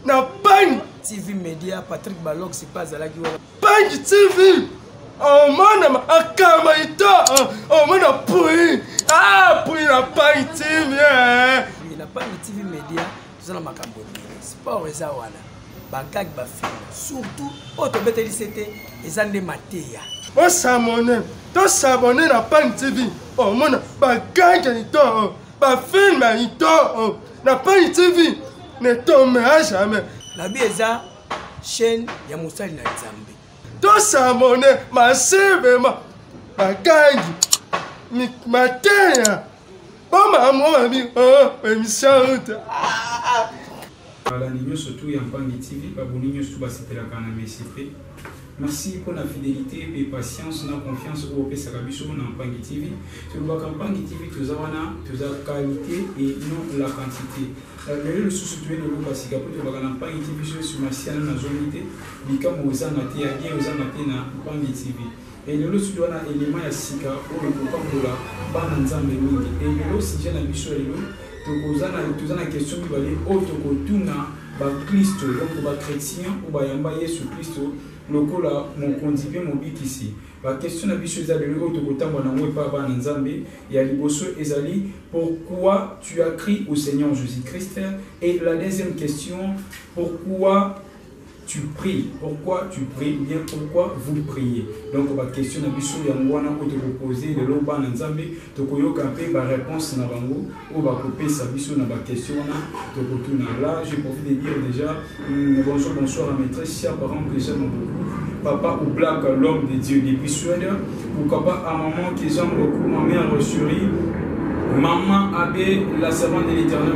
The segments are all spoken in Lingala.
Na Bang TV Media, Patrick Balog, c'est pas à la gueule. Bang TV. Oh man, akama ito. Oh man, apui. Ah, apui na Bang TV. La Bang TV Media, nous allons makambo. Sport et zawana. Bagag ba film. Surtout, auto BTLCT et zande matéya. On s'abonne. To s'abonner na Bang TV. Oh man, bagag ito. Ba film ito. Na Bang TV. Ne tombe à jamais. La bieza chaîne ya Musali na Nzambe. To s'abonner ma sebe ma bagangi matéya. Oh maman mi émission. Voilà, nous surtout en Mpangi TV, abonnez-vous surtout à cette MCP. Merci pour la fidélité et patience, la confiance au Pesakabiso dans Mpangi TV. Sur le Mpangi TV, tout la qualité et non la quantité. Le sous-soutué de l'eau parce que pour le Mpangi TV sur ma chaîne dans la zone unité, comme aux anaté à bien aux anaté dans Mpangi TV. Et le sous doit un élément à sika pour le Coca-Cola, bananzambe mingi. Et le si j'ai la biso et l'eau. Tous la question qui va aller autre que tout Christ, donc ba chrétien ou ba yamba Yesu Christ, le cola mon condipé mon bit ici. La question de biso ezali autre que tant na mwe pa ba nzambe ya liboso ezali pourquoi tu as crié au Seigneur Jésus-Christ. Et la deuxième question, pourquoi tu pries, pourquoi tu pries, ou bien pourquoi vous priez. Donc la question de biso ya ngwana ko te poser de l'oba na nzambe to koyoka pe ba réponse na bango ou ba couper sa biso na ba question na to kotuna. Là je profite de dire déjà bonsoir à mes très chers parents que j'aime beaucoup, papa ou Black l'homme de Dieu depuis Suède, pourquoi pas à maman que j'aime beaucoup, ma mère chérie, maman Abbé, la servante de l'Éternel,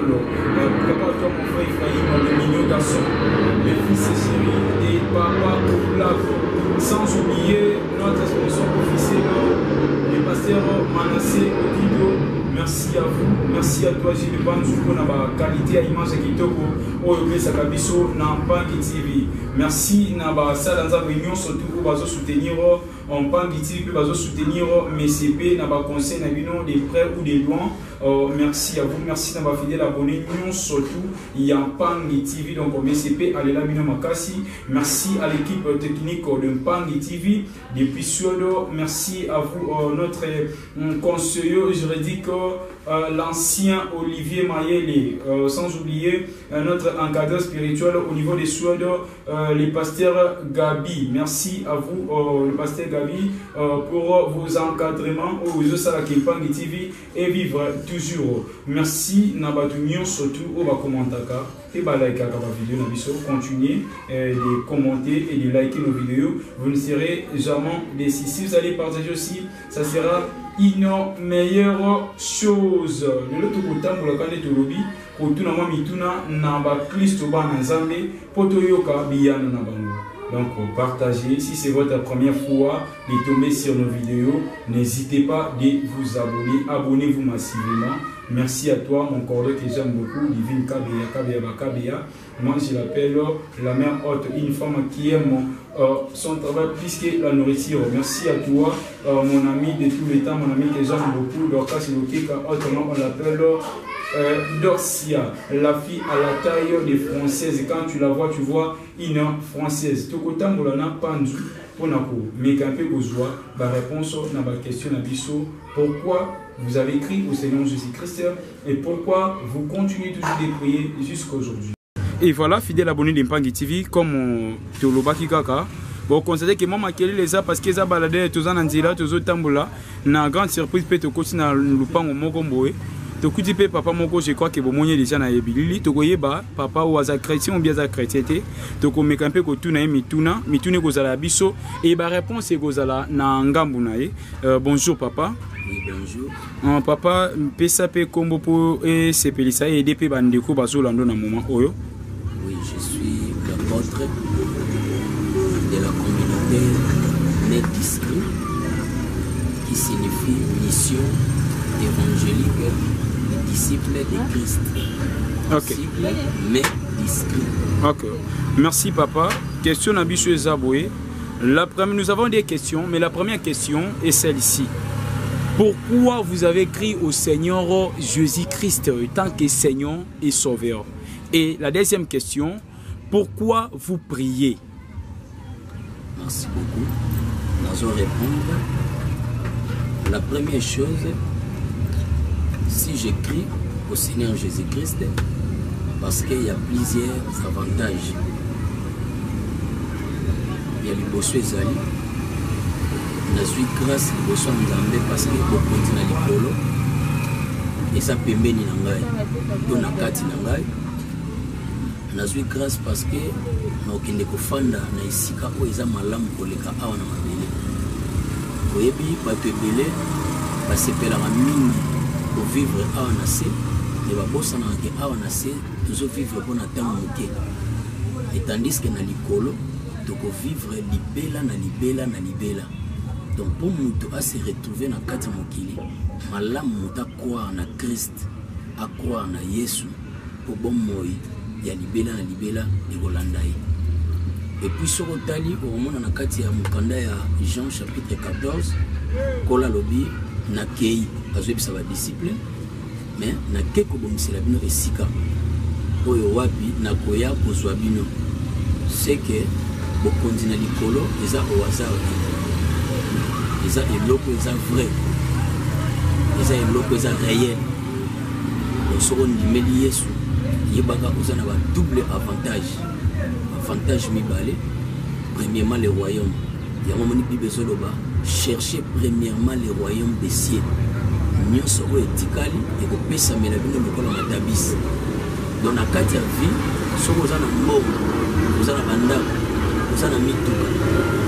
prépare-toi mon frère Ephraïm, le mignon garçon, mes fils et chéris, et papa Black, sans oublier notre sponsor officiel, le pasteur Manassé Odido. Merci à vous, merci à toi Gilles Banzou pour la qualité à image kitoko oyo Sakabiso na Mpangi TV. Merci na ba sala nza réunion surtout pour bazo soutenir en Mpangi TV pour bazo soutenir MCP na ba conseil na bino des près ou des loin. Merci à vous, merci na ba fidèle abonné nous surtout il y a Mpangi TV donc MCP allez là bino makasi. Merci à l'équipe technique de Mpangi TV depuis Suodo. Merci à vous notre conseiller juridique l'ancien Olivier Mayele, sans oublier notre encadreur spirituel au niveau des Suèdes, les pasteurs Gabi. Merci à vous, le pasteur Gabi, pour vos encadrements aux Mpangi TV et vivre toujours. Merci Nabatunio surtout au Bakomantaka et Balaika vidéo Nabiso. Continuez de commenter et de liker nos vidéos. Vous ne serez jamais déçus. Si vous allez partager aussi, ça sera une meilleure chose. De l'autre côté, pour le cas de Tolobi, pour tout le monde, mituna namba Christ ba nzambe poto yoka biyano na bango. Donc partagez. Si c'est votre première fois de tomber sur nos vidéos, n'hésitez pas de vous abonner. Abonnez-vous massivement. Merci à toi, mon cordon que j'aime beaucoup, Divine Kabea. Moi, je l'appelle la mère haute, une femme qui aime son travail plus que la nourriture. Merci à toi, mon ami de tous les temps, mon ami que j'aime beaucoup. Dorcas Lokeka, autrement on l'appelle Dorcia, la fille à la taille des Françaises. Quand tu la vois, tu vois une Française. Tokota Moulana Pandu, Ponako, Mekampe Gozoa, la réponse à ma question à Bissot. Pourquoi vous avez crié au Seigneur Jésus-Christ et pourquoi vous continuez toujours de prier jusqu'à aujourd'hui? Et voilà, fidèle abonné de Mpangi TV, comme Théoloba Kikaka. Bon, constatez que moi, je les a parce qu'ils ont baladé tous en Anzila, tous au Tamboula. Na grande surprise, peut-être que na Lupango Mogomboé. Tokuti pe papa moko je crois que bon moyen déjà na yebilili tokoyeba papa ou aza chrétien ou bien aza chrétienté toko mekampe ko tuna mituna ko zala biso et ba réponse e ko zala na ngambu na ye. Bonjour papa. Oui, bonjour. Papa pesa pe kombo po e sepelisa e DP bandeko bazolando na moment oyo. Oui, je suis l'apôtre de la communauté Net Discret qui signifie mission évangélique. Disciple de Christ. Ok. Disciple, mais discret. Ok. Merci papa. Question à Bichou Zaboué. Nous avons des questions, mais la première question est celle-ci. Pourquoi vous avez crié au Seigneur Jésus-Christ tant que Seigneur et Sauveur? Et la deuxième question, pourquoi vous priez? Merci beaucoup. Nous allons répondre. La première chose, si j'écris au Seigneur Jésus-Christ, parce qu'il y a plusieurs avantages. Il y a les bossu ezali. Je suis grâce à bossu Nzambe parce que au continent likolo et ça pembeni na ngai. To na kati na ngai. Je suis grâce parce que na okende kofanda na isika o eza malamu koleka awa na mabele. Oyebi bato ebele basepelaka mingi pour vivre awa na se et babosana ke awa na se toujours vivre pour na temps moke. Et tandis que na likolo de vivre libela na libela na libela. Donc pour nous à se retrouver dans kati mokili, malam muta croire na Christ, à croire na Yesu pour bon moi ya libela na libela et Rolandai. Et puis sur otali au moment na kati ya mukanda ya Jean chapitre 14, kola lobi na kei azobi sa ba disciple, mais na keko bomisela bino esika. Oyo wapi na koya kozwa bino. C'est que bokondi na likolo eza au hasard eza eloko eza vrai eza eloko eza réel osoko ndimeli Yesu yebaka oza na ba double avantage mibale. Premièrement le royaume yango moni Bible ezoloba chercher premièrement le royaume des cieux nyonso oyo etikali ekopesamela bino lokola matabisi. Dans la kati ya vie soko oza na mbongo oza na bandako oza na mituka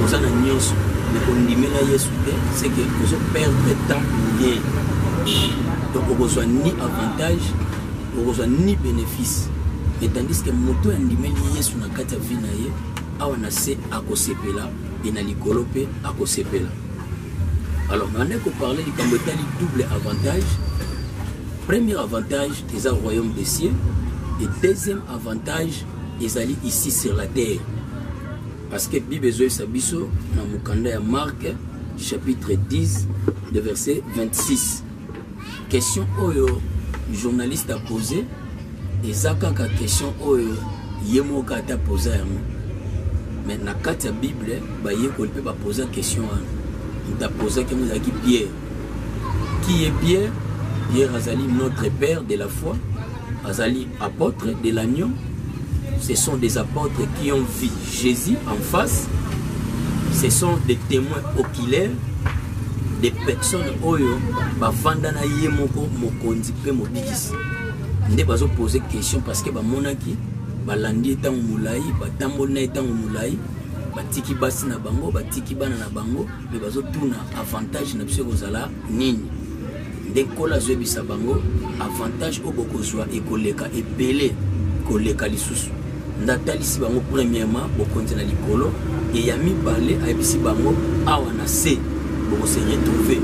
oza na nyonso mais ondimela Yesu te c'est que ozo perdre temps bien. Donc okozwa ni avantage okozwa ni bénéfice, mais tandis que moto andimeli Yesu na kati ya vie na ye awa na se akosepela et na likolo pe akosepela. Alors on ko parler du kambotali double avantage. Premier avantage c'est le royaume des cieux et deuxième avantage ils allaient ici sur la terre. Parce que Bible Sabiso, dans Mukanda ya Marc, chapitre 10, de verset 26. Question oyo, journaliste a posé, et zakaka question oyo, yemoka ta posé. Mais dans la Bible, il peut pas poser la question. On t'a posé que nous avons Pierre. Qui est Pierre? Pierre Azali, notre père de la foi, Azali, apôtre de l'agneau. Ce sont des apôtres qui ont vu Jésus en face. Ce sont des témoins oculaires, des personnes oyo bavandana yemoko mokonzi pe mobikisi. Nde bazo poser question parce que ba monaki balandi etango mulai, batambona etango mulai, batiki basi na bango, batiki bana na bango, mais bazo tuna avantage na biso kozala nini. Nde kola zebisa bango avantage obokozwa ekoleka ebele koleka lisusu. Natalisi bango premièrement bokonzi na likolo et ya mibale ayebisi bango awa na se boko se retrouver.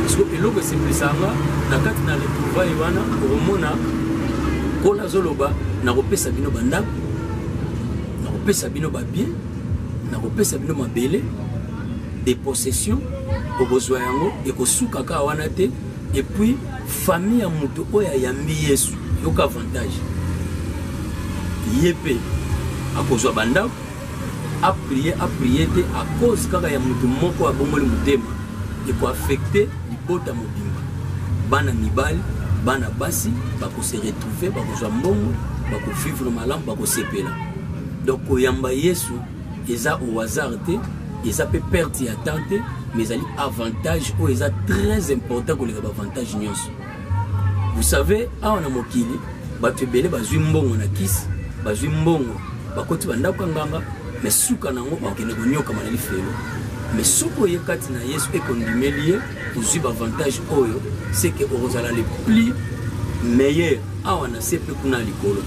Parce que eloko sepesanga na kati na retrouver wana omona kola zoloba na kopesa bino bandako na kopesa bino ba bien na kopesa bino mabele des possessions obozwa yango ekosuka ka wana te et puis famille ya mutu oya yambi Yesu yoka avantage Yépé à cause de Banda a prié te à cause kaka ya mutu moko a bomoli mutema et pour affecter l'ibota mobimba bana mibali bana basi bako se retrouver bako zwa mbongo bako vivre malamu bako sepela. Donc koyamba Yesu eza au hasard te eza pe perte ya tante mais ali avantage o eza très important ko les avantage nyonso. Vous savez a on a mokili bato ebele bazwi mbongo na kisi bazwi mbongo bakoti bandako nganga mais suka nango bakene konyoka manali felo mais suko yekati na Yesu ekondimeli uzwi avantage oyo c'est que orozala le plus meilleur awa na sepe kuna likolo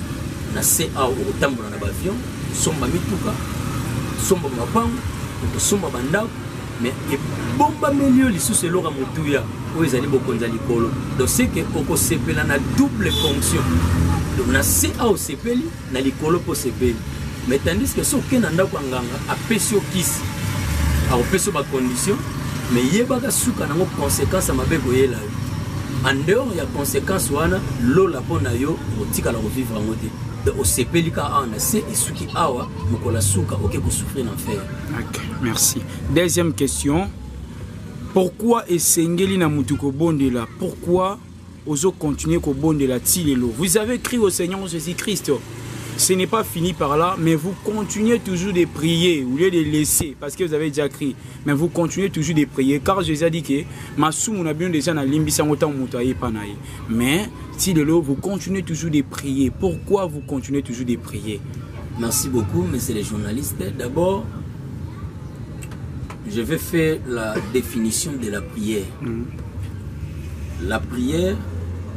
na se awa otambola na bavion somba mituka somba mapango somba bandako mais ebomba melio lisusu eloka motuya oyo ezali bokonza likolo. Donc c'est que okosepela na double fonction. Donc na se au sepeli na likolo po sepeli. Mais tandis que so ke na ndako nganga apesio kisi a opeso ba condition mais yebaka suka nango conséquence mabe koyela en dehors ya conséquence wana lola pona yo otika la revivre ngote de osepelika ana c'est isuki awa mokola suka oke ko souffrir l'enfer. OK, merci. Deuxième question. Pourquoi esengeli na mutuko bondela? Pourquoi ozo continuer ko bondela tilelo? Vous avez crié au Seigneur Jésus-Christ. Ce n'est pas fini par là, mais vous continuez toujours de prier, au lieu de laisser, parce que vous avez déjà crié, mais vous continuez toujours de prier, car Jésus a dit que Masou n'a bien déjà na limbi sans autant moutaye panaye. Mais si de l'eau, vous continuez toujours de prier. Pourquoi vous continuez toujours de prier? Merci beaucoup, monsieur les journalistes. D'abord, je vais faire la définition de la prière. La prière,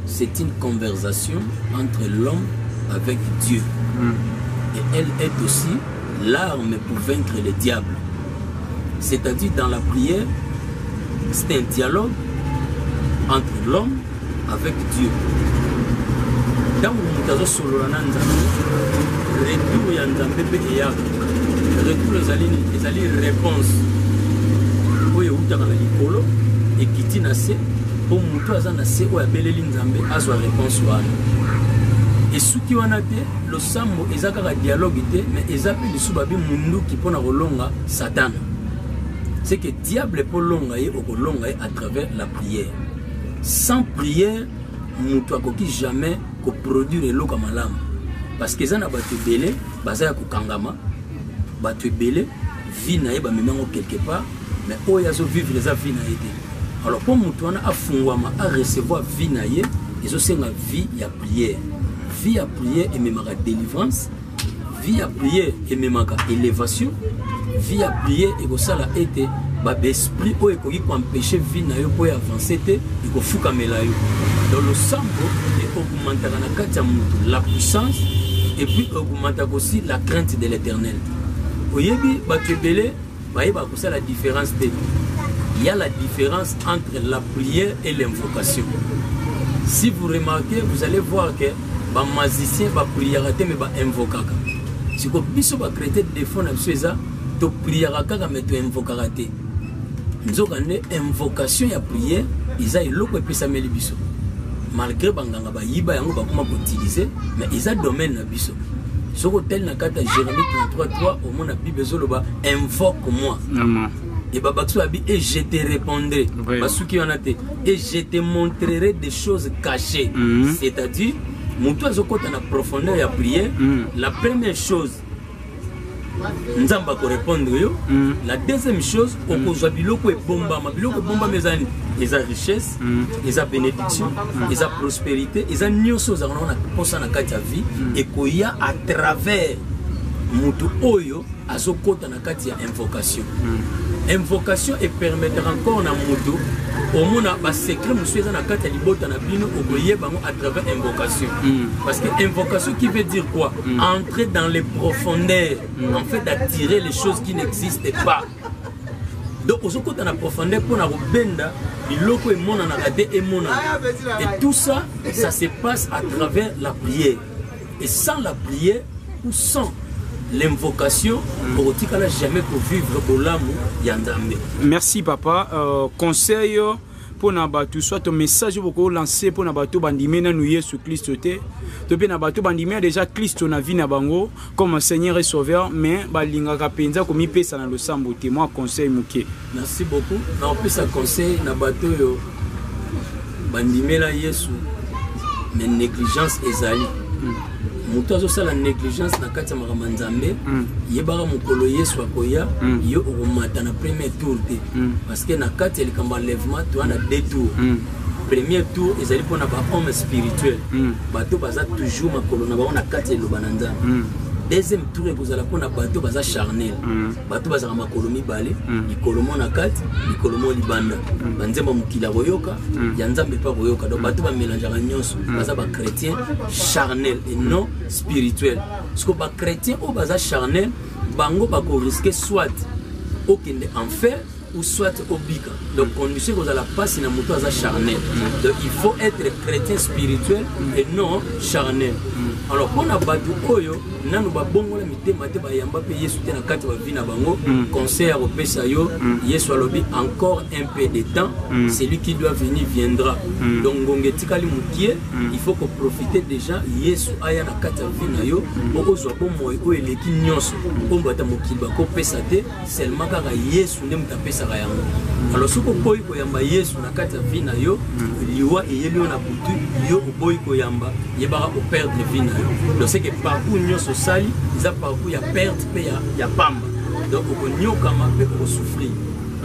c'est une conversation entre l'homme avec Dieu. Et elle est aussi l'arme pour vaincre le diable. C'est-à-dire dans la prière, c'est un dialogue entre l'homme avec Dieu. Dans le retour les alliés réponse et qui dit pour réponse. Et ce qui a été, le sambo, ils ont un dialogue, mais ils ont appelé le soubabi mundu qui peut longa Satan. C'est que le diable peut longayer à travers la prière. Sans prière, nous ne jamais produire l'eau comme l'âme. Parce qu'ils ont battu belé, basé à Kangama, battu belé, vie naïe, quelque part, mais où il y a vivre les vie naïe. Alors pour nous, on a recevoir vie naïe, ils ont une vie à prière. Vie à prier et même à délivrance, vie à prier et même à élévation, vie à prier et ça l'a été, l'esprit qui peut empêcher vie na yo pour avancer et ko fuka melayo. Dans le sambo et augmenter la puissance et puis augmenter aussi la crainte de l'Éternel. Oyebi batubele baïba ko ça la différence de il y a la différence entre la prière et l'invocation. Si vous remarquez, vous allez voir que les magiciens ne prient pas, mais ils invoquent. Si vous avez des fonds, vous priez mais vous invoquez. Nous avons une invocation et prière, ils ont l'eau et ça met les bisous. Malgré que ils ont utilisé, mais ils ont un domaine na biso. Si vous avez une carte Jérémie 33:3, au monde a besoin invoque-moi. Et je te répondrai. Et je te montrerai des choses cachées. C'est-à-dire, quand on a profondeur et à prier, la première chose, nous allons répondre. La deuxième chose, on peut jouer biloko et bomba. Biloko bomba mes amis, ils ont richesse, ils ont bénédiction, ils ont prospérité, ils ont une chose on a pensé à la vie et qu'il y a à travers mutu oyo azokota na kati ya invocation. Invocation et permettre encore na mutu au monde ba secret monsieur na kati ya libota na bino okoye bango à travers invocation. Parce que invocation qui veut dire quoi? Entrer dans les profondeurs, en fait d'attirer les choses qui n'existent pas. Donc aujourd'hui dans la profondeur pour na benda biloko et mona na raté et mona. Et tout ça ça se passe à travers la prière. Et sans la prière ou sans l'invocation, on ne jamais pour vivre pour l'amour. Merci papa. Conseil pour Nabatou, soit un message pour lancer pour Nabatou bandimé na nouye sur Christ te. Depuis Nabatou bandimé déjà Christ na vie na bango comme Seigneur et Sauveur, mais balinga kapenza comme pesa na le sambo te. Moi conseil muke. Merci beaucoup. Na pesa conseil Nabatou yo bandimé la Yesu, mais négligence ezali. Mutu ça la négligence na kati ya maramanzambe yebaka mokolo Yesu akoya yo okomata na premier tour te parce que na kati ya likambo enlèvement to na deux tours. Premier tour ezali pona ba homme spirituel bato baza toujours makolo na ba na kati ya lobananza. Deuxième tour ekozala pona bato baza charnel bato baza makolo mibale likolomo na kati likolomo libanda banzemba mukila boyoka ya nzambe pa boyoka donc bato ba mélangeaka nyonso baza ba chrétien charnel et non spirituel parce que ba chrétien o baza charnel bango ba ko risquer soit okende enfer ou soit obika. Donc condition que vous allez passer dans moto à charnel. Donc il faut être chrétien spirituel et non charnel. alors mpona bato oyo nanu babongola mitema te bayamba mpe yesu te na kati ya bavi na bango conseil akopesa yo yesu alobi encore un peu de temps celui qui doit venir viendra donc ngonga etikali mokie il faut koprofite déjà yesu aya na kati ya vi na yo okozwa bomoi oyo eleki nyonso ombo ata mokili bakopesa te seulement kaka yesu nde moto apesaka yango alors soki oboyi koyamba yesu na kati ya vi na yo liwa eyeli yo na butu yo oboyi koyamba yebaka koperdre vi na yo donc c'est que parcours nyonso osali eza parcours ya perte mpe ya pamba donc okonyokama mpe okosouffrir.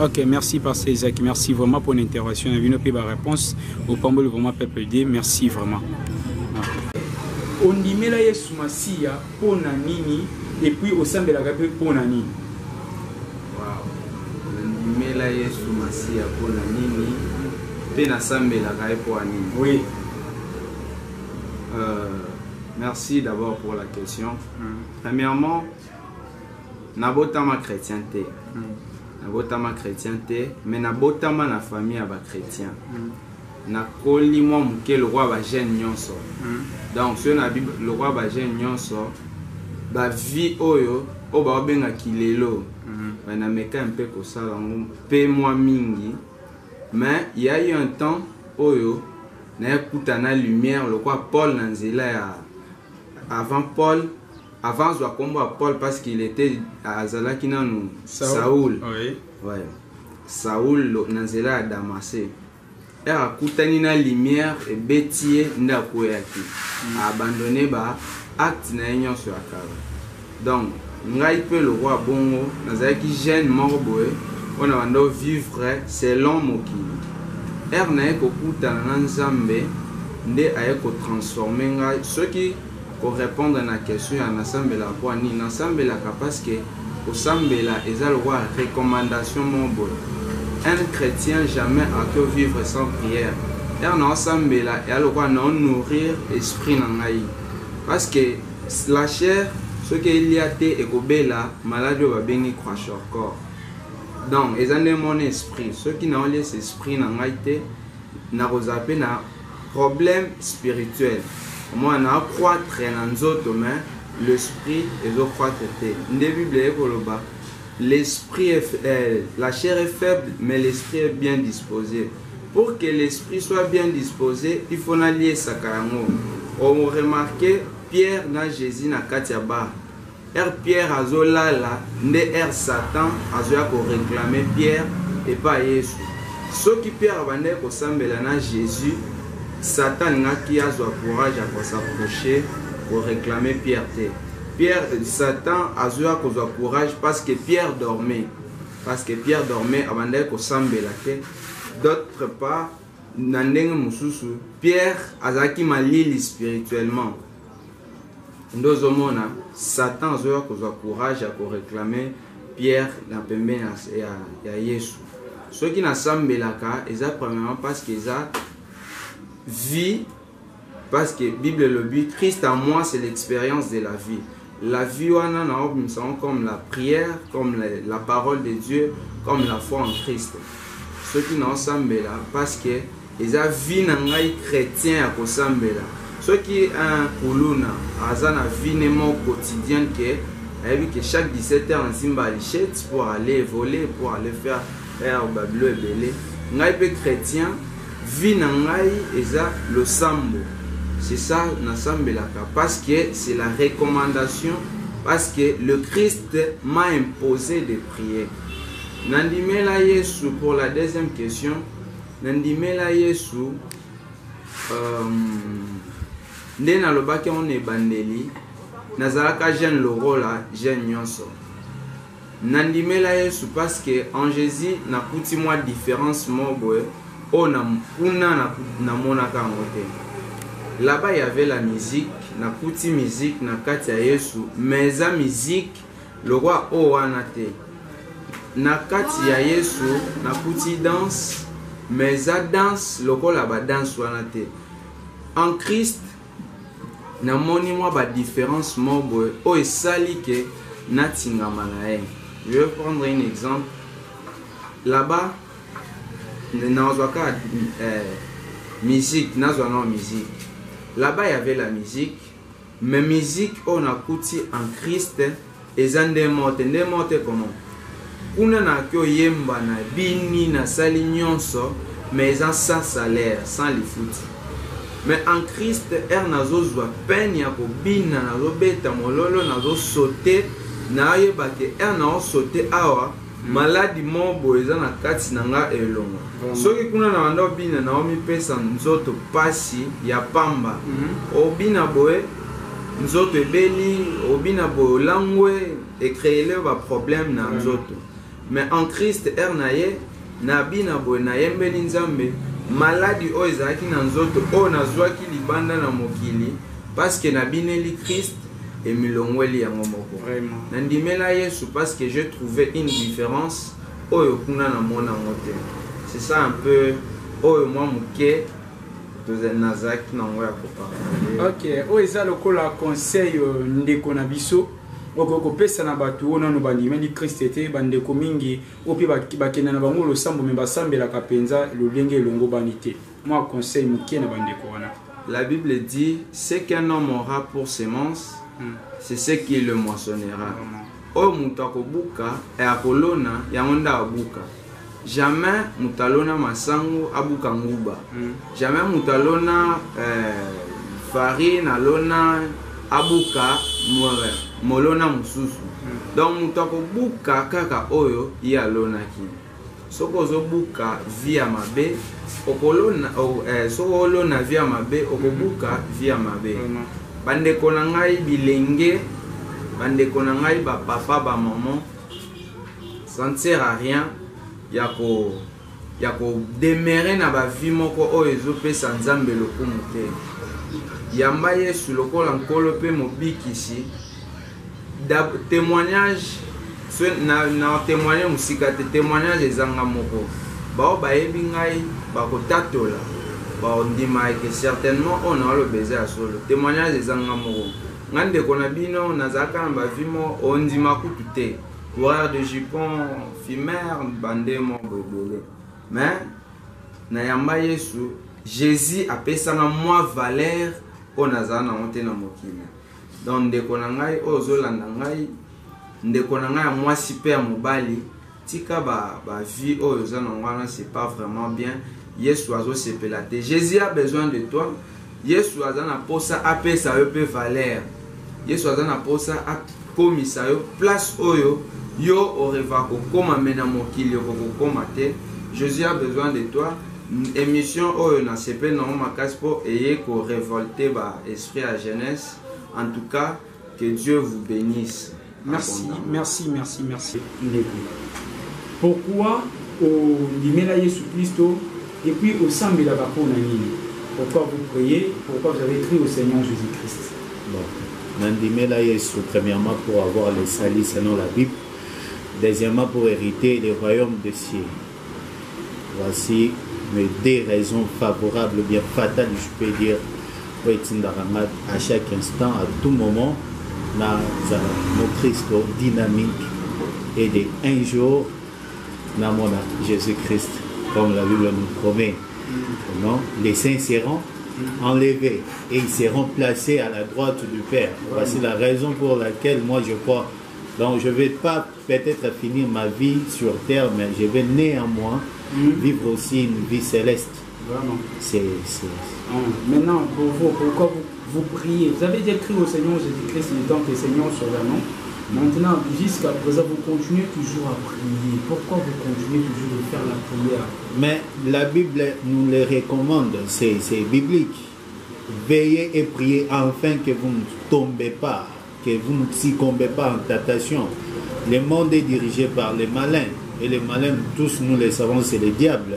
Ok, merci Pasteur Isaac, merci vraiment pour l'intervention. On a vu nos réponse au Pambol vraiment PPD, merci vraiment. On dit mais là Yesu Masia pour nini et puis au sein de la gape pour nini. Wow. On dit mais là Yesu Masia pour nini pe na sambe la gape pour nini. Oui. Merci d'abord pour la question. Premièrement, nabotama chrétienté. Nabotama chrétienté, mais nabotama na famille aba chrétien. Na koli moi muke le roi ba jeune nyonso. Donc sur na Bible le roi ba jeune nyonso ba vie oyo o ba benga kilelo. Ba na meka un peu ko sala pe moi mingi. Mais il y a eu un temps oyo na écouta na lumière le roi Paul nanzela ya avant Paul. Avant, je dois combattre Paul parce qu'il était à Zalakina nous Saoul. Oui. Ouais. Saoul nanzela à Damasé. Et à Koutani na lumière et bêtier nda koyaki. A abandonné ba acte na union sur akara. Donc, ngai pe le roi bongo nazaki jeune morboé, on a vando vivre selon mokili. Er na eko kuta na nzambe nde ayeko transformer ngai ceux qui pour répondre à la question à l'ensemble la quoi ni l'ensemble la parce que au semble la eza le roi recommandation mon bon un chrétien jamais a que vivre sans prière et en ensemble là et le roi non nourrir esprit nangai parce que la chair ce qu'il y a té et kobela maladie va béni croche corps donc ils ont mon esprit ceux qui n'ont laissé esprit nangai té na rosape na problème spirituel. Moi, on a croître dans autres mains, l'esprit est au croître. L'esprit la chair est faible, mais l'esprit est bien disposé. Pour que l'esprit soit bien disposé, il faut allier sa carango. On remarque Pierre na Jésus na Katiaba. Pierre a zola la, ne Satan a zola pour réclamer Pierre et pas Jésus. Ce qui Pierre a venu pour s'embêler na Jésus. Satan n'a qui a courage à s'approcher pour réclamer Pierre. Satan a courage parce que Pierre dormait. Parce que Pierre dormait avant d'être s'embêter. D'autre part, Pierre a malili spirituellement. Satan a courage à réclamer Pierre dans le et Jésus. Ceux qui n'ont pas ils ont premièrement parce qu'ils ont vie, parce que Bible le but, Christ en moi c'est l'expérience de la vie. La vie nous sommes comme la prière, comme la parole de Dieu, comme la foi en Christ. Ceux qui n'ont pas là, parce que ils ont vie nangai chrétien à kosambe là. Ceux qui ont kuluna, azana vie némo quotidien que chaque 17h on simba lichette pour aller voler, pour aller faire bleu et belé. Ngai chrétien vie nangai eza le sambo. C'est ça nasambelaka parce que c'est la recommandation parce que le Christ m'a imposé de prier. Nandimela Yesu pour la deuxième question. Nandimela Yesu ndena lobaki on est bandeli nazalaka jeune lorola jeune nyonso. Nandimela Yesu parce que en Jésus na kuti moi différence moboe. Là-bas il y avait la musique, na kuti musique na katia Yesu, mais la musique le roi Oanate. Na katia Yesu na kuti danse, mais la danse le roi là-bas danse Oanate. En Christ na moni moi ba différence mobo o esali ke na tinga malae. Je vais prendre un exemple. Là-bas musique, musique. Là-bas, il y avait la musique, mais musique on a kuti en Christ eza nde mote comment kuna na kyo yemba na bini na sali nyonso mais sans salaire sans les foot mais en Christ nazo zwa peine ya ko bina nazo beta mololo nazo sauter na yeba ke na sauter awa maladi mobo eza na kati na nga elongo soki kuna na wanda bina na omi pesa nzoto pasi ya pamba obina boye nzoto ebeli obina boye langwe ekrele ba problème na nzoto mais en Christ naye na bina boye na yembeli nzambe maladi o ezalaki na nzoto o nazwaki libanda na mokili parce que na bineli Christ et milongweli yango moko nandimela Yesu parce que j'ai trouvé une différence oyo kuna na mona ngote c'est ça un peu oyo moi muke toze nazaki nango ya koparler. OK o eza lokola conseil ndeko na biso oko pesa na batu ona no bandimeli Christ ete bandeko mingi opi bakena na bango lo sambo me basambela kapenza lo lenge longo banité moi conseil muke na bandeko wana. La Bible dit ce qu'un homme aura pour semence c'est ce qu'il le moissonnera. O mutako buka e akolona yangonda abuka. Jamais mutalona masango abuka nguba. Jamais mutalona farine alona abuka molona mususu. Donc mutako buka kaka oyo ya alona ki. Soko zo buka via mabe okolona soko olona via mabe okobuka via mabe. Bande konangai bilenge, bande konangai ba papa ba maman, ça ne sert à rien. Yako demeurer na ba vie moko o ezopesa nzambe lokumu te. Yamba Yesu lokola nkolo pe mobikisi. Témoignage na témoigner musika te témoignage ezanga moko. Ba bayebi ngai ba kotatola. On dit que certainement on a le baiser à solo. Témoignage des angamoro. Ngande konabino nazaka mba vimo on dit makutute. Coureur de jupon, fimère, bandé mon bébé. Mais na yamba Yesu, Jésus a pesa na moi valeur on azana monte na mokili. Donc de konangai ozolanda ngai ndeko na ngai moi super mobali tika ba vie ozana ngwana c'est pas vraiment bien. Yesu azo sepelate. Jésus a besoin de toi. Yesu azana posa apesa yo pe valeur. Yesu azana posa a komisa yo place oyo yo oreva ko koma mena mokili ko koma te. Jésus a besoin de toi. Émission oyo na sepel na makasi po eye ko révolter ba esprit à jeunesse. En tout cas, que Dieu vous bénisse. Merci. Pourquoi au limela Yesu Christo et puis au sein de la pourquoi vous priez, pourquoi vous avez crié au Seigneur Jésus-Christ? Bon, Nandimela Yesu, premièrement pour avoir les salis selon la Bible, deuxièmement pour hériter le royaume des cieux. Voici mes deux raisons favorables, bien fatales, je peux dire, à chaque instant, à tout moment, mon Christ dynamique et de un jour, Namona Jésus-Christ. Comme la Bible nous promet. Non? Les saints seront enlevés et ils seront placés à la droite du Père. Voici la raison pour laquelle moi je crois. Donc je ne vais pas peut-être finir ma vie sur terre, mais je vais néanmoins vivre aussi une vie céleste. Vraiment. Maintenant, pour vous, pourquoi vous priez? Vous avez déjà crié au Seigneur Jésus-Christ le temps que le Seigneur soit là, non? Maintenant, jusqu'à présent, vous continuez toujours à prier. Pourquoi vous continuez toujours de faire la prière? Mais la Bible nous le recommande, c'est biblique. Veillez et priez afin que vous ne tombez pas, que vous ne succombez pas en tentation. Le monde est dirigé par les malins. Et les malins, tous nous le savons, c'est le diable.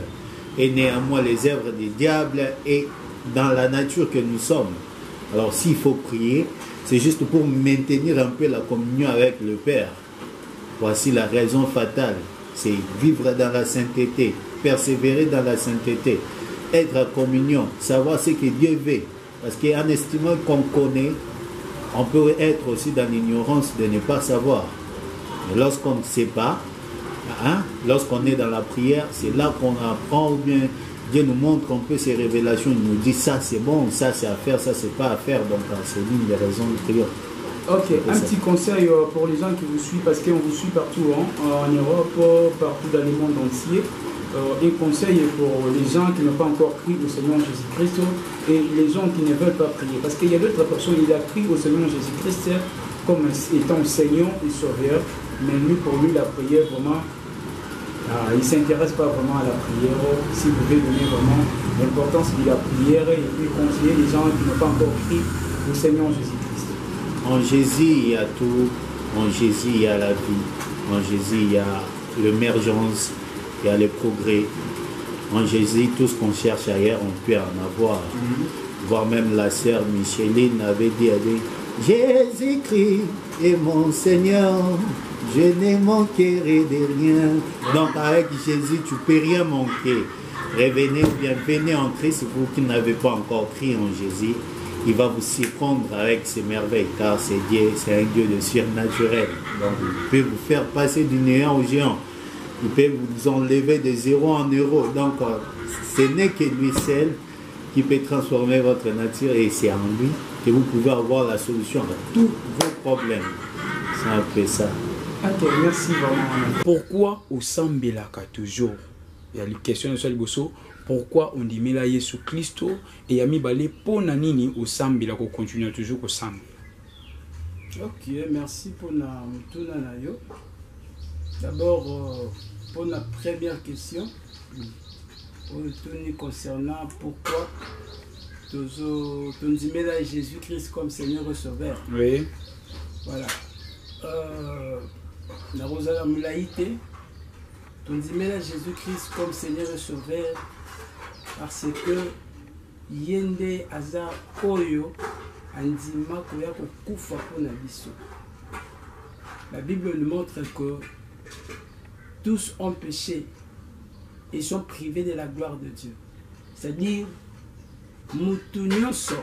Et néanmoins, les œuvres du diable est dans la nature que nous sommes. Alors, s'il faut prier, c'est juste pour maintenir un peu la communion avec le Père. Voici la raison fatale. C'est vivre dans la sainteté, persévérer dans la sainteté, être en communion, savoir ce que Dieu veut. Parce qu'en estimant qu'on connaît, on peut être aussi dans l'ignorance de ne pas savoir. Mais lorsqu'on ne sait pas, lorsqu'on est dans la prière, c'est là qu'on apprend ou bien Dieu nous montre un peu ses révélations, il nous dit ça c'est bon, ça c'est à faire, ça c'est pas à faire, donc c'est l'une des raisons de prière. Ok, un petit conseil pour les gens qui vous suivent, parce qu'on vous suit partout, hein, en Europe, partout dans le monde entier. Un conseil pour les gens qui n'ont pas encore crié au Seigneur Jésus-Christ et les gens qui ne veulent pas prier. Parce qu'il y a d'autres personnes qui ont crié au Seigneur Jésus-Christ comme étant Seigneur et Sauveur, mais lui, pour lui, la prière, vraiment, il ne s'intéresse pas vraiment à la prière. Si vous pouvez donner vraiment l'importance de la prière et puis conseiller les gens qui n'ont pas encore crié au Seigneur Jésus-Christ. En Jésus, il y a tout. En Jésus, il y a la vie. En Jésus, il y a l'émergence. Il y a le progrès. En Jésus, tout ce qu'on cherche ailleurs, on peut en avoir. Voire même la sœur Micheline avait dit, Jésus-Christ est mon Seigneur, je n'ai manquerai de rien. Donc avec Jésus, tu ne peux rien manquer. Revenez ou bien venez en Christ, vous qui n'avez pas encore crié en Jésus. Il va vous surprendre avec ses merveilles, car c'est Dieu, c'est un Dieu de surnaturel. Donc il peut vous faire passer du néant au géant. Il peut vous enlever de 0 en euro. Donc ce n'est que lui seul qui peut transformer votre nature et c'est en lui que vous pouvez avoir la solution à tous vos problèmes. C'est un peu ça. Ok, merci vraiment. Pourquoi au Sambelaka toujours? Il y a les questions de Saliboso. Pourquoi on dit Mila Yesu Christo et Yami Balé pour Nanini au Sambelaka qu'on continue toujours au Sambelaka? Ok, merci pour la Nayo. D'abord, pour la première question, concernant pourquoi tu dis Jésus-Christ comme Seigneur et Sauveur. Oui. Voilà. La Rosala Moulaïté, tu dis Jésus-Christ comme Seigneur et Sauveur parce que Yende Aza Oyo Andima Koya Kufa pour la biso. La Bible nous montre que tous ont péché et sont privés de la gloire de Dieu. C'est-à-dire, mutu nyonso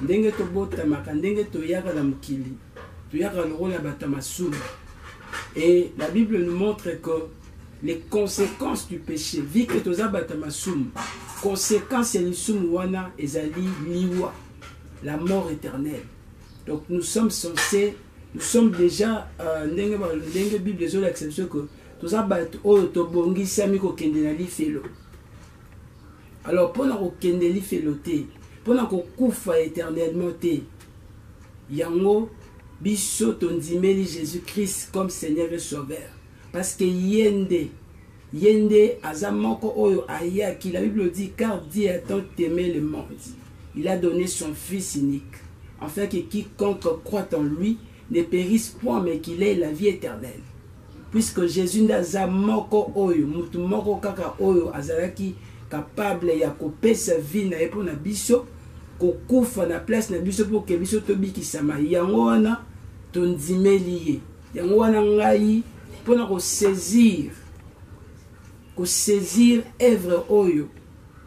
ndenge tobotamaka ndenge toyaka na mokili toyaka lokola bato masumu. Et la Bible nous montre que les conséquences du péché, vu que toza bato masumu, conséquences ya lisumu wana ezali liwa, la mort éternelle. Donc nous sommes censés, nous sommes déjà ndenge Bible ezo l'exception que toza bato oyo tobongisami kokende na lifelo. Alors pour na kokende lifelo te, pour na kokufa éternellement te, yango biso tondimeli Jésus-Christ comme Seigneur et Sauveur. Parce que yende azamoko oyo ayaki, la Bible dit car Dieu a tant aimé le monde, il a donné son Fils unique, afin que quiconque croit en lui ne périsse point mais qu'il ait la vie éternelle. Puisque Jésus n'a moko oyo, mutu moko kaka oyo azalaki capable ya kopesa vie na epo na biso, kokufa na place na biso pour que biso tobikisama. Yango wana tondimeli ye. Yango wana ngai pona ko saisir œuvre oyo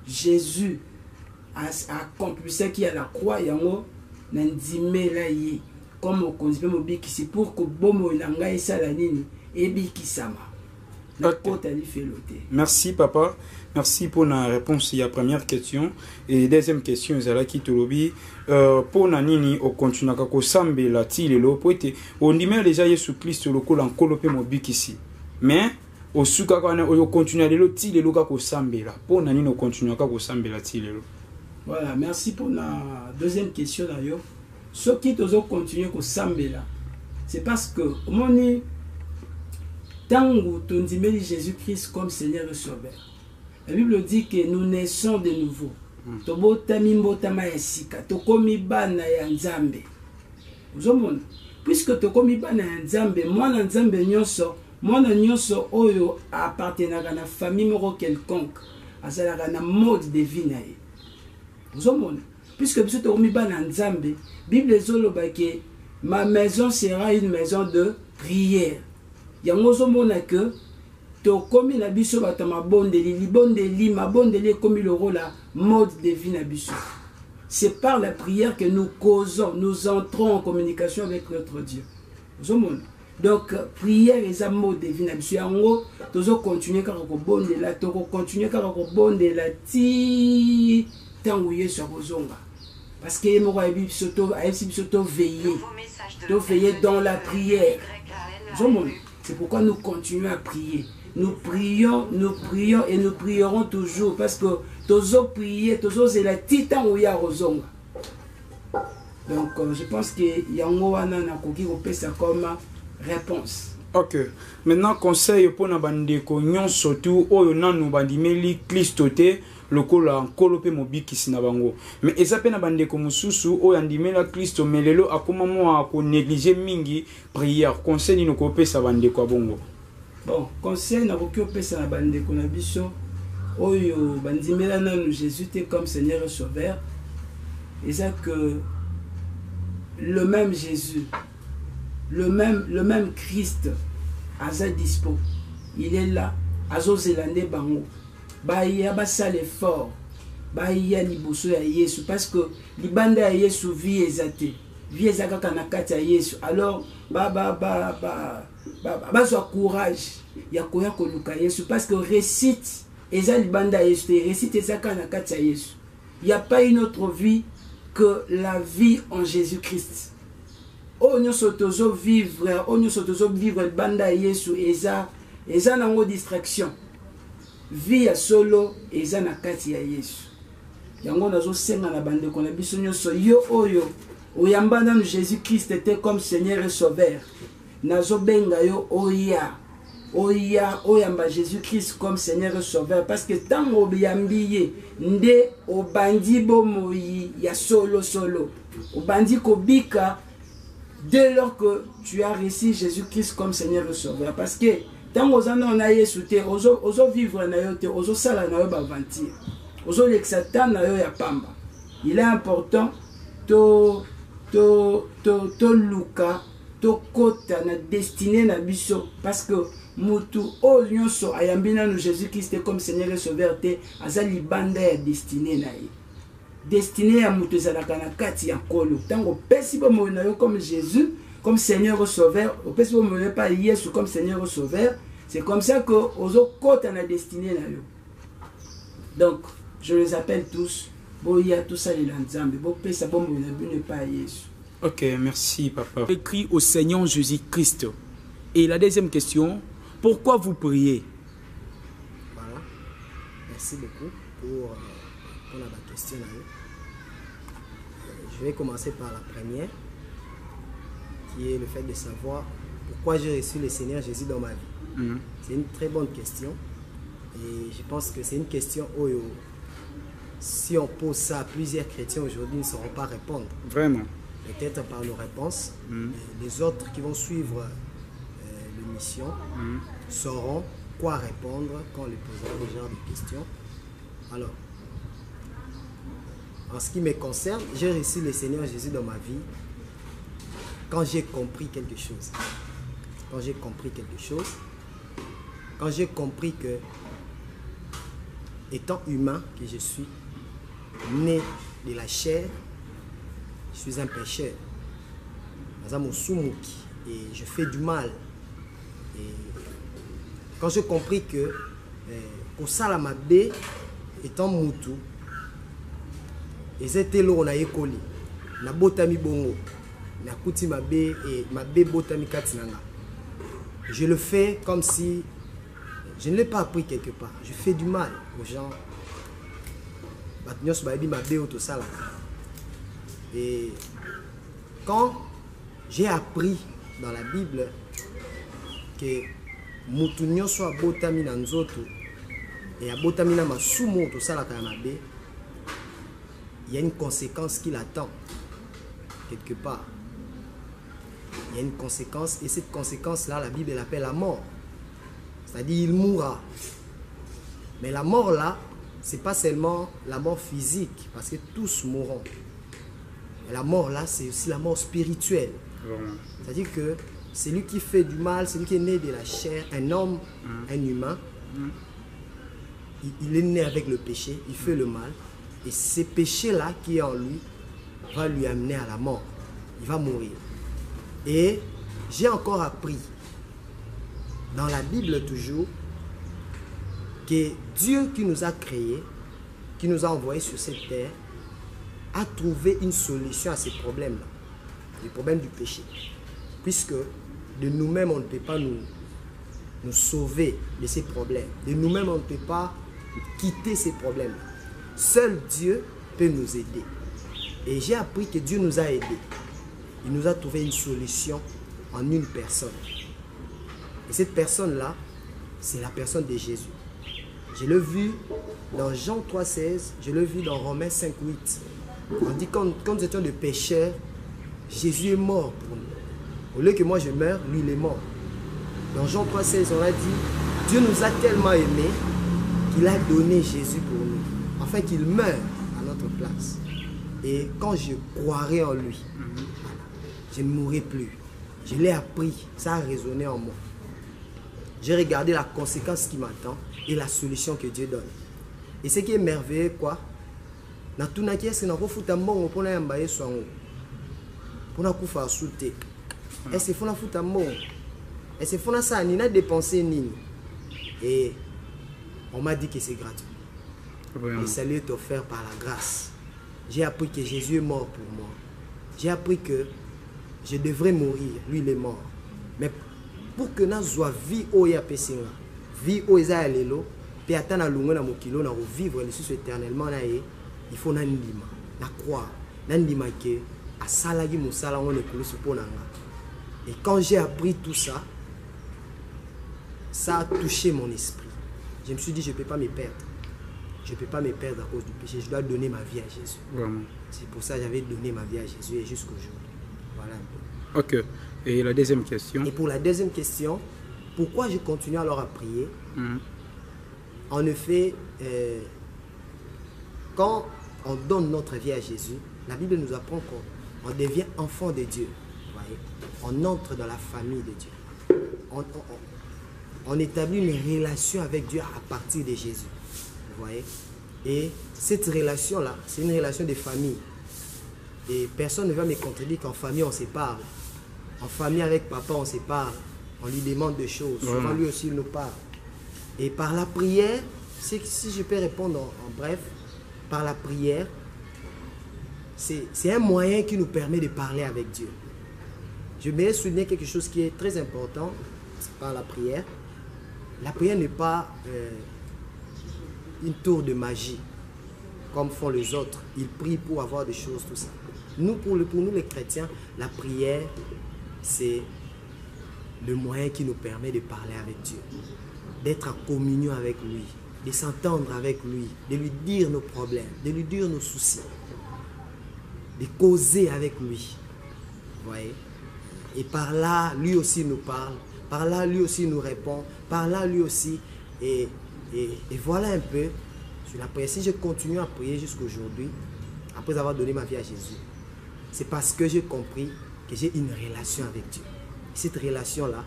Jésus a accompli ce qui à la croix, yango na ndimela ye comme okonzi pe mobikisi pour que bomo na ngai sala nini ebikisama. Merci papa, merci pour la réponse à la première question. Et deuxième question, Zalaki Tolobi, pour Nanini, on continue à sambe la tilelo, poete, on dit même déjà Jésus Christ le col en colopé mobile ici. Mais au souka on continue à le tilelo kako sambe là. Pour Nanini, on continue à sambe la tilelo. Voilà, merci pour la deuxième question d'ailleurs. Ce qui doit continuer à sambe là, c'est parce que au moment Tango tondimeli Jésus-Christ comme Seigneur et Sauveur. La Bible dit que nous naissons de nouveau. Tobotami mbotama ya sika, tokomi bana ya Nzambe. Uzomona, puisque tokomi bana ya Nzambe, mwana Nzambe nyonso oyo appartenaka na famille moko quelconque, azalaka na mode de vie na ye. Uzomona, puisque biso tokomi bana ya Nzambe, Bible ezoloba ke ma maison sera une maison de prière. Yango zomona que to komi na biso bato mabondeli libondeli mabondeli komi le rôle la mode de vie na biso. C'est par la prière que nous causons, nous entrons en communication avec notre Dieu. Zomona Donc, prière et ça mot de vie. Je en gros, toujours continuer car on bonde là, continuer car on bonde là, ti tant où y sur Bozonga. Parce que moi, surtout veiller dans la prière. C'est pourquoi nous continuons à prier. Nous prions et nous prierons toujours parce que toujours prier, toujours c'est la titan où il y a Rozonga. Donc, je pense qu'il y a un mot à ça comme réponse. Ok. Maintenant, conseil pour nous bandeko nyon surtout oyo nanu bandimeli Christote lokola nkolope mobiki sina bango. Mais ezape na bandeko mususu oyo andimela Christo melelo akoma mo ko négliger mingi prière. Conseil ni ko pesa bandeko abongo. Bon, conseil na ko pesa na bandeko na biso oyo bandimela nanu Jésus te comme Seigneur et Sauveur. Et ça que le même Jésus, le même Christ, Aza dispo, il est là, Azo Zélande Bango, Baïa Bassa l'effort, Baïa Liboso ya Yesu, parce que Libanda ya Yesu vie ezate, vie ezaka kanakati ya Yesu, alors bazwa courage, ya koya koluka Yesu, parce que récite, eza Libanda ya Yesu, récite ezaka kanakati ya Yesu, il n'y a pas une autre vie que la vie en Jésus-Christ. On nous sotozo vivre banda Yesu eza nango distraction. Vie à solo eza na kati ya Yesu. Yango nazo senga na bande ko na biso nyoso yo oyo oyamba na Jésus-Christ était comme Seigneur et Sauveur. Nazo benga yo oyamba Jésus-Christ comme Seigneur et Sauveur parce que tango biyambiye nde obandi bomoyi ya solo obandi kobika dès lors que tu as reçu Jésus-Christ comme Seigneur et Sauveur parce que tango zana na Yesu te ozo vivre na yo te ozo sala na yo ba aventure ozo l'exatan na yo ya pamba. Il est important to luka to kota na destinée na biso parce que mutu o nyonso ayambina no Jésus-Christ comme Seigneur et Sauveur te azali banda ya destinée na ye. Destinée à mutu zalaka na kati ya kolo. Tango pesi bo mo na yo comme Jésus comme Seigneur et Sauveur, o pesi bo mo pas Yesu comme Seigneur et Sauveur, c'est comme ça que ozo kota na destinée na yo. Donc, je les appelle tous boya tout ça les nzambe, bo pesa bo mo na bune pas Yesu. Ok, merci papa. Écrit au Seigneur Jésus-Christ. Et la deuxième question, pourquoi vous priez? Voilà. Merci beaucoup pour la question. Je vais commencer par la première, qui est le fait de savoir pourquoi j'ai reçu le Seigneur Jésus dans ma vie. C'est une très bonne question. Et je pense que c'est une question où, si on pose ça à plusieurs chrétiens aujourd'hui, ils ne sauront pas répondre. Vraiment. Peut-être par nos réponses. Les autres qui vont suivre l'émission sauront quoi répondre quand on les posera ce genre de questions. Alors, en ce qui me concerne, j'ai reçu le Seigneur Jésus dans ma vie quand j'ai compris quelque chose. Quand j'ai compris quelque chose, quand j'ai compris que, étant humain que je suis, né de la chair, je suis un pécheur. Et je fais du mal. Et quand j'ai compris que Kosalamabe étant Moutou, et c'était là où on a école, na botami bongo, na kuti mabe et mabe botami katinanga. Je le fais comme si je ne l'ai pas appris quelque part. Je fais du mal aux gens. Et quand j'ai appris dans la Bible que Moutounio soit botami na nzoto et a botami na masumo to sala kamabe, il y a une conséquence qui l'attend quelque part. Il y a une conséquence et cette conséquence-là, la Bible l'appelle la mort. C'est-à-dire il mourra. Mais la mort là, c'est pas seulement la mort physique, parce que tous mourront. Mais la mort là, c'est aussi la mort spirituelle. C'est-à-dire que celui qui fait du mal, celui qui est né de la chair, un homme, un humain, il est né avec le péché, il fait le mal. Et ce péché-là qui est en lui va lui amener à la mort. Il va mourir. Et j'ai encore appris, dans la Bible toujours, que Dieu qui nous a créés, qui nous a envoyés sur cette terre, a trouvé une solution à ces problèmes-là, les problèmes du péché. Puisque de nous-mêmes, on ne peut pas nous sauver de ces problèmes. De nous-mêmes, on ne peut pas quitter ces problèmes. Seul Dieu peut nous aider. Et j'ai appris que Dieu nous a aidés. Il nous a trouvé une solution en une personne. Et cette personne-là, c'est la personne de Jésus. Je l'ai vu dans Jean 3,16, je l'ai vu dans Romains 5,8. On dit quand nous étions des pécheurs, Jésus est mort pour nous. Au lieu que moi je meure, lui il est mort. Dans Jean 3,16, on a dit, Dieu nous a tellement aimés qu'il a donné Jésus pour nous, afin qu'il meure à notre place. Et quand je croirai en lui, je ne mourrai plus. Je l'ai appris, ça a résonné en moi. J'ai regardé la conséquence qui m'attend et la solution que Dieu donne. Et ce qui est merveilleux, quoi, na tunaki est-ce que nous avons mbongo pour na mbaye swango pour na kufa souté. Est-ce qu'il faut na futa mbongo? Est-ce qu'il faut na ça ni na dépenser nini? Et on m'a dit que c'est gratuit. Vraiment. Le salut est offert par la grâce. J'ai appris que Jésus est mort pour moi. J'ai appris que je devrais mourir. Lui, il est mort. Mais pour que nous soyons vie oya pesinga, vie oya lelo, pe atana lungo na mokilo na vivre le sous éternellement na ye, il faut nandima, na croire, nandima que a salagi musala on ekulu suponanga. Et quand j'ai appris tout ça, ça a touché mon esprit. Je me suis dit je ne peux pas me perdre. Je ne peux pas me perdre à cause du péché. Je dois donner ma vie à Jésus. Vraiment. C'est pour ça que j'avais donné ma vie à Jésus et jusqu'au jour. Voilà un peu. Ok. Et la deuxième question? Et pour la deuxième question, pourquoi je continue alors à prier? En effet, quand on donne notre vie à Jésus, la Bible nous apprend qu'on devient enfant de Dieu. Voyez? On entre dans la famille de Dieu. On établit une relation avec Dieu à partir de Jésus. Vous voyez? Et cette relation-là, c'est une relation de famille. Et personne ne va me contredire qu'en famille, on se parle. En famille, avec papa, on se parle. On lui demande des choses. Souvent, lui aussi, il nous parle. Et par la prière, si je peux répondre en bref, par la prière, c'est un moyen qui nous permet de parler avec Dieu. Je vais souligner quelque chose qui est très important par la prière. La prière n'est pas une tour de magie, comme font les autres. Ils prient pour avoir des choses, tout ça. Nous, pour nous les chrétiens, la prière, c'est le moyen qui nous permet de parler avec Dieu, d'être en communion avec lui, de s'entendre avec lui, de lui dire nos problèmes, de lui dire nos soucis, de causer avec lui. Vous voyez? Et par là, lui aussi nous parle, par là, lui aussi nous répond, par là, lui aussi. Et voilà un peu sur la prière. Si je continue à prier jusqu'aujourd'hui, après avoir donné ma vie à Jésus, c'est parce que j'ai compris que j'ai une relation avec Dieu. Cette relation-là,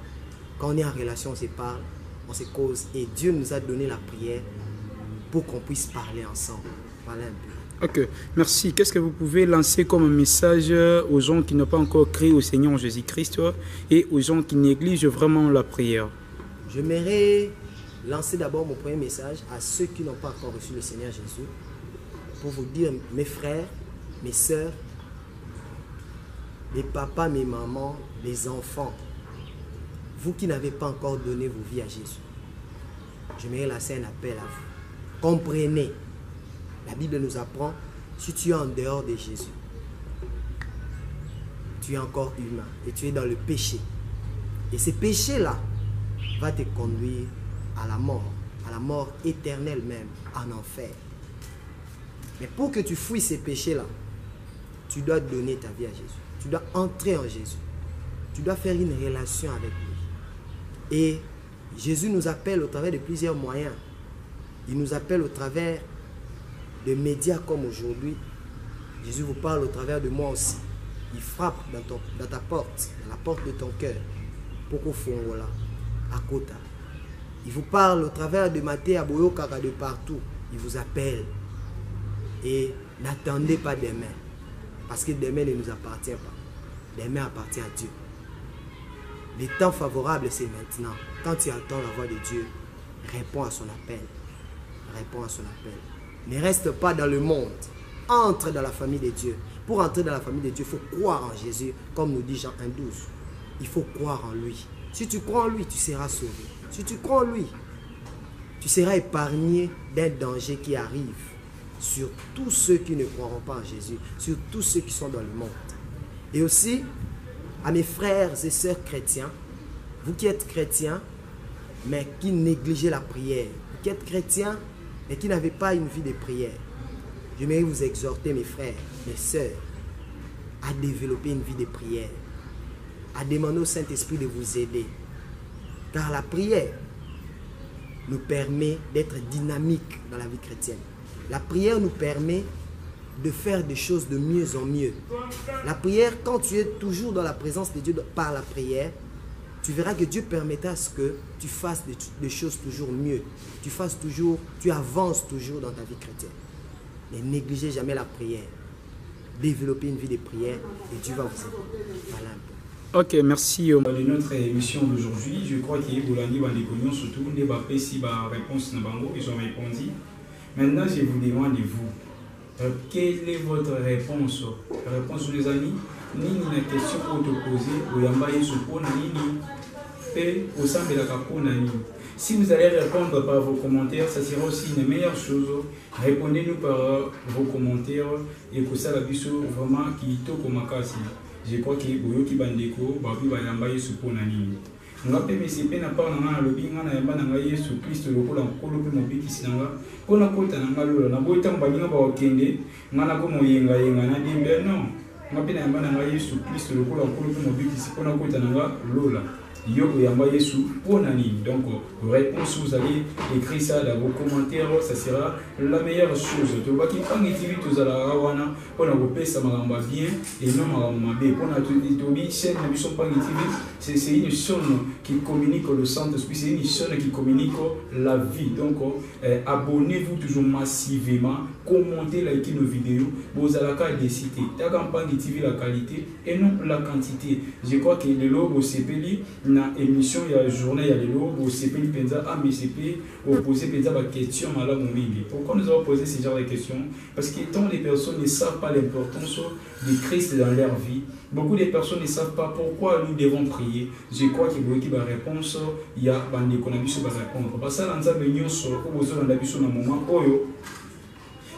quand on est en relation, on se parle, on se cause. Et Dieu nous a donné la prière pour qu'on puisse parler ensemble. Voilà un peu. Ok, merci. Qu'est-ce que vous pouvez lancer comme message aux gens qui n'ont pas encore cru au Seigneur Jésus-Christ et aux gens qui négligent vraiment la prière? J'aimerais lancer d'abord mon premier message à ceux qui n'ont pas encore reçu le Seigneur Jésus pour vous dire, mes frères, mes sœurs, les papas, mes mamans, les enfants, vous qui n'avez pas encore donné vos vies à Jésus, j'aimerais lancer un appel à vous. Comprenez, la Bible nous apprend, si tu es en dehors de Jésus, tu es encore humain et tu es dans le péché. Et ce péché-là va te conduire à la mort éternelle même, en enfer. Mais pour que tu fuis ces péchés-là, tu dois donner ta vie à Jésus. Tu dois entrer en Jésus. Tu dois faire une relation avec lui. Et Jésus nous appelle au travers de plusieurs moyens. Il nous appelle au travers de médias comme aujourd'hui. Jésus vous parle au travers de moi aussi. Il frappe dans ta porte, dans la porte de ton cœur. Poko Fongola, à Kota. Il vous parle au travers de Maté Aboyo Kaka de partout. Il vous appelle. Et n'attendez pas demain. Parce que demain ne nous appartient pas. Demain appartient à Dieu. Le temps favorable, c'est maintenant. Quand tu entends la voix de Dieu, réponds à son appel. Réponds à son appel. Ne reste pas dans le monde. Entre dans la famille de Dieu. Pour entrer dans la famille de Dieu, il faut croire en Jésus, comme nous dit Jean 1,12. Il faut croire en lui. Si tu crois en lui, tu seras sauvé. Si tu crois en lui, tu seras épargné d'un danger qui arrive sur tous ceux qui ne croiront pas en Jésus, sur tous ceux qui sont dans le monde. Et aussi, à mes frères et sœurs chrétiens, vous qui êtes chrétiens, mais qui négligez la prière, vous qui êtes chrétiens, mais qui n'avez pas une vie de prière, j'aimerais vous exhorter, mes frères, mes sœurs, à développer une vie de prière, à demander au Saint-Esprit de vous aider. Car la prière nous permet d'être dynamique dans la vie chrétienne. La prière nous permet de faire des choses de mieux en mieux. La prière, quand tu es toujours dans la présence de Dieu par la prière, tu verras que Dieu permettra à ce que tu fasses des choses toujours mieux. Tu avances toujours dans ta vie chrétienne. Ne négligez jamais la prière. Développez une vie de prière et Dieu va vous aider. Voilà un peu. Ok, merci. De notre émission d'aujourd'hui, je crois qu'il y a Boulani Bandekognon, surtout, des bapés si la réponse n'a pas ils ont répondu. Maintenant, je vous demande de vous, quelle est votre réponse? Réponse les amis, ni la question pour te poser, ou yamba yesupo na nini, pe au sein de la capona nini. Si vous allez répondre par vos commentaires, ça sera aussi une meilleure chose. Répondez-nous par vos commentaires et que ça la biso vraiment qui toko makasi. Je crois que Boyoki Bandeko, Babi Bayamba yesupo na nini. Ngape MCP na pa na lobi ngana yamba na Yesu Kristo lokola nkolo pe mobiki sinanga pona kota na ngalo na boita mbalinga ba okende ngana ko moyenga yenga na dimbe non ngape na yamba na Yesu Kristo lokola nkolo pe mobiki pona kota na lola yo yamba Yesu pona nini. Donc réponse vous allez écrire ça dans vos commentaires, ça sera la meilleure chose. To baki pangi TV to zala wana pona ko pesa magamba bien et non magamba be pona to bi chaîne na biso pangi TV, c'est une chaîne qui communique le Saint-Esprit, c'est une chaîne qui communique la vie. Donc abonnez-vous toujours massivement, commentez, likez nos vidéos, vous allez la décider. Ta pangi TV la qualité et non la quantité. Je crois que le logo CPLI na émission il y a journée il y a les lots au CP penza à MCP au poser penza la question à la mingi. Pourquoi nous avons posé ce genre de questions? Parce que tant les personnes ne savent pas l'importance de Christ dans leur vie, beaucoup de personnes ne savent pas pourquoi nous devons prier. Je crois que vous avez une réponse, il y a des économies sur répondre. Parce que dans un million sur le moment oyo,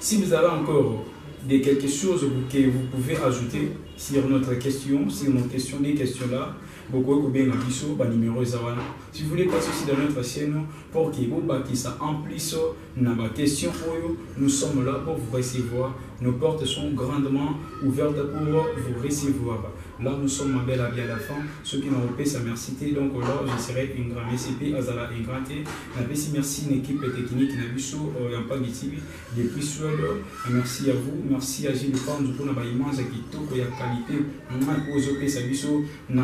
si vous avez encore quelque chose que vous pouvez ajouter sur notre question, sur nos questions, des questions là, beaucoup bien biso ba numéro zawana. Si vous voulez passer aussi dans notre chaîne pour que vous baki ça en plus na ba question oyo, nous sommes là pour vous recevoir. Nos portes sont grandement ouvertes pour vous recevoir. Là nous sommes à belle à bien à la fin. Ceux qui n'ont pas sa merci, donc là je serai une grande MCP azala une grande. Merci une équipe technique na biso en Pangitivi depuis Suède. Merci à vous, merci à Gilles Panzo pour na ba image qui toko ya qualité. Moi aux sa biso na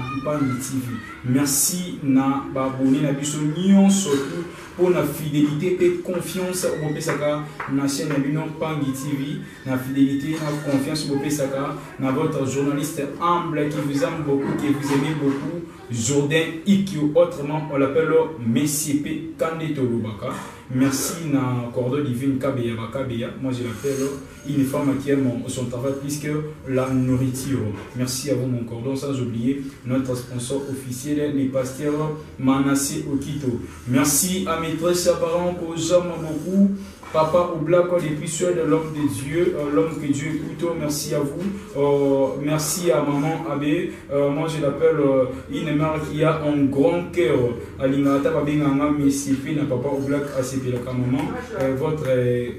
TV. Merci na baboni na biso nyon surtout pour la fidélité et confiance au Pesaka na chaîne Abino Pangi TV, na fidélité, na confiance au Pesaka, na votre journaliste humble qui vous aime beaucoup, qui vous aimez beaucoup, Jordan Ikyo, autrement on l'appelle MCP Kandeto Lubaka. Merci na Cordo Divine Kabeya Bakabeya. Moi je l'appelle une femme qui aime son travail plus que la nourriture. Merci à vous mon cordon, sans oublier notre sponsor officiel, les pasteurs Manassé Okito. Merci à mes très parents que j'aime beaucoup. Papa Oblako depuis Suède, l'homme de Dieu, l'homme que Dieu écoute, merci à vous. Merci à maman Abbé. Moi je l'appelle une mère qui a un grand cœur. Alingata Babinganga MCP, na papa Oblak ACP la maman. Votre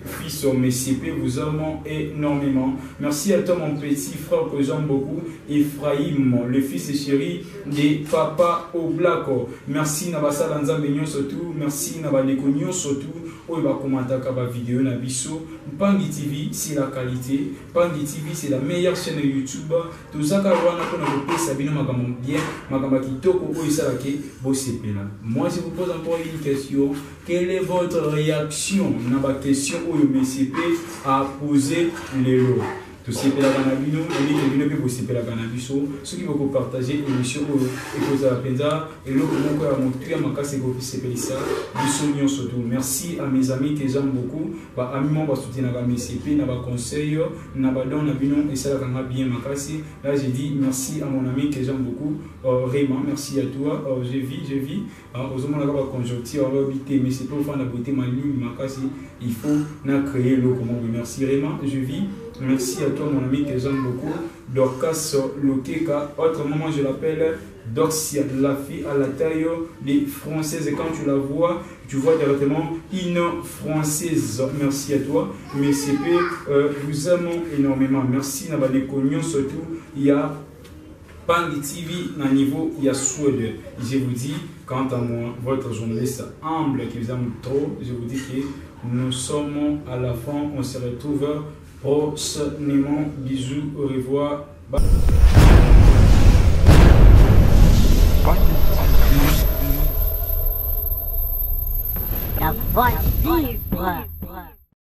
fils MCP vous aime énormément. Merci à toi mon petit frère que j'aime beaucoup, Ephraim, le fils chéri de papa Oblako. Merci Nabasa Lanza Mignon surtout. Merci Nabaleko Nyon surtout. Il va commenter la vidéo na biso. Pangi TV c'est la qualité. Pangi TV c'est la meilleure chaîne YouTube. Tout ça quand on a pour nous sabino magamo bien, magama kitoko o isalake bo sepela. Moi je vous pose encore une question. Quelle est votre réaction na ba question o MCP a posé les lots? tosepelaka na bino elenge bino mpe bosepelaka na biso soki bokopartage émission oyo ekozala mpenza eloko moko ya motu ya makasi ekosepelisa biso nyonso to. Merci à mes amis que j'aime beaucoup, amis moi basoutenaka MCP na baconseil na badon na bino esalaka nga bien makasi. Là j'ai dit merci à mon ami que j'aime beaucoup, Raymond, merci à toi. Je vis ozomonaka baconjoncture babite MCP ofanda beauté malimi makasi, il faut na créer le comment. Merci Raymond, je vis. Merci à toi mon ami que j'aime beaucoup, Dorcas Lokeka, autrement je l'appelle Dorcia, la fille à la taille des françaises, et quand tu la vois, tu vois directement une française. Merci à toi, MCP, vous aimons énormément. Merci Nabade Cognon, surtout il y a Pangi TV à niveau, il y a Suède. Je vous dis, quant à moi, votre journaliste humble qui vous aime trop, je vous dis que nous sommes à la fin, on se retrouve prochainement. Bisous, au revoir. Bye. La voix libre.